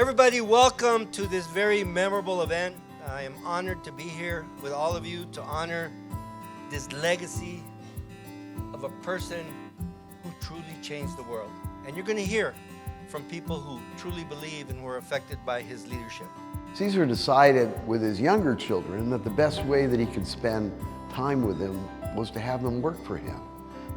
Everybody, welcome to this very memorable event. I am honored to be here with all of you to honor this legacy of a person who truly changed the world. And you're going to hear from people who truly believe and were affected by his leadership. Caesar decided with his younger children that the best way that he could spend time with them was to have them work for him.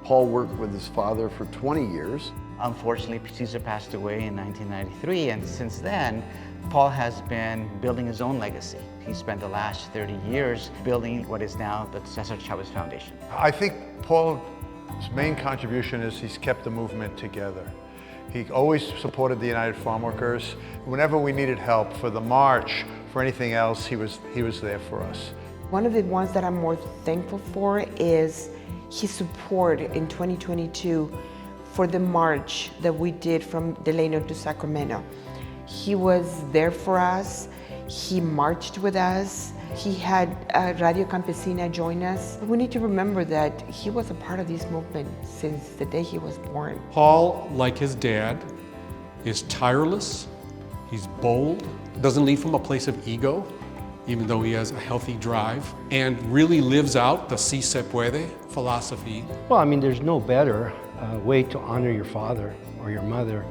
Paul worked with his father for 20 years. Unfortunately, Caesar passed away in 1993, and since then, Paul has been building his own legacy. He spent the last 30 years building what is now the Cesar Chavez Foundation. I think Paul's main contribution is he's kept the movement together. He always supported the United Farm Workers. Whenever we needed help for the march, for anything else, he was there for us. One of the ones that I'm more thankful for is his support in 2022 for the march that we did from Delano to Sacramento. He was there for us. He marched with us. He had Radio Campesina join us. We need to remember that he was a part of this movement since the day he was born. Paul, like his dad, is tireless, he's bold, doesn't lead from a place of ego, even though he has a healthy drive, and really lives out the si se puede philosophy. Well, I mean, there's no better way to honor your father or your mother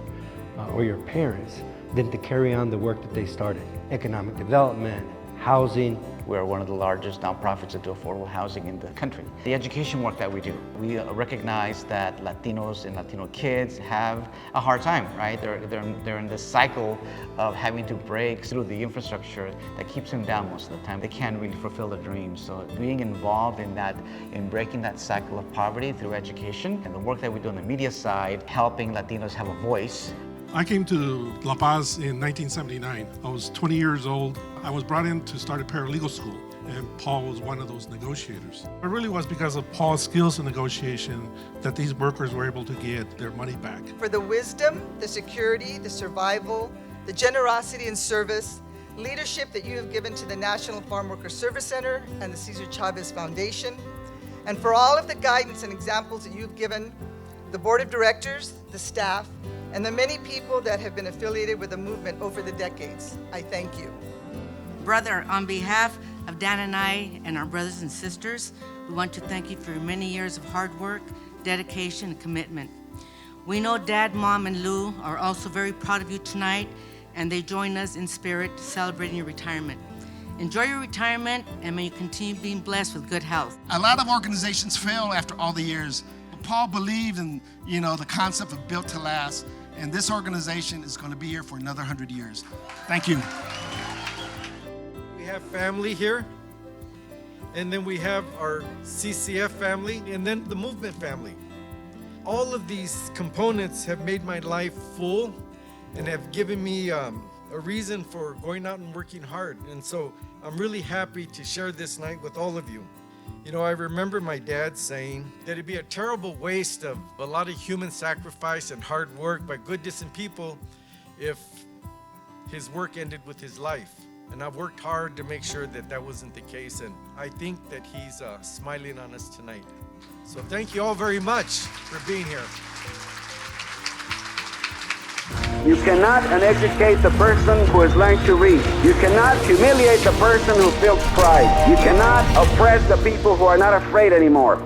or your parents than to carry on the work that they started. Economic development, housing. We're one of the largest nonprofits that do affordable housing in the country. The education work that we do, we recognize that Latinos and Latino kids have a hard time, right? They're in this cycle of having to break through the infrastructure that keeps them down most of the time. They can't really fulfill their dreams. So being involved in that, in breaking that cycle of poverty through education, and the work that we do on the media side, helping Latinos have a voice. I came to La Paz in 1979. I was 20 years old. I was brought in to start a paralegal school, and Paul was one of those negotiators. It really was because of Paul's skills in negotiation that these workers were able to get their money back. For the wisdom, the security, the survival, the generosity and service, leadership that you have given to the National Farm Worker Service Center and the Cesar Chavez Foundation, and for all of the guidance and examples that you've given the board of directors, the staff, and the many people that have been affiliated with the movement over the decades. I thank you. Brother, on behalf of Dan and I and our brothers and sisters, we want to thank you for your many years of hard work, dedication, and commitment. We know Dad, Mom, and Lou are also very proud of you tonight, and they join us in spirit celebrating your retirement. Enjoy your retirement, and may you continue being blessed with good health. A lot of organizations fail after all the years. Paul believed in, the concept of built to last, and this organization is going to be here for another 100 years. Thank you. We have family here, and then we have our CCF family, and then the movement family. All of these components have made my life full and have given me a reason for going out and working hard. And so I'm really happy to share this night with all of you. I remember my dad saying that it'd be a terrible waste of a lot of human sacrifice and hard work by good, decent people if his work ended with his life. And I've worked hard to make sure that that wasn't the case, and I think that he's smiling on us tonight. So thank you all very much for being here. You cannot uneducate the person who has learned to read. You cannot humiliate the person who feels pride. You cannot oppress the people who are not afraid anymore.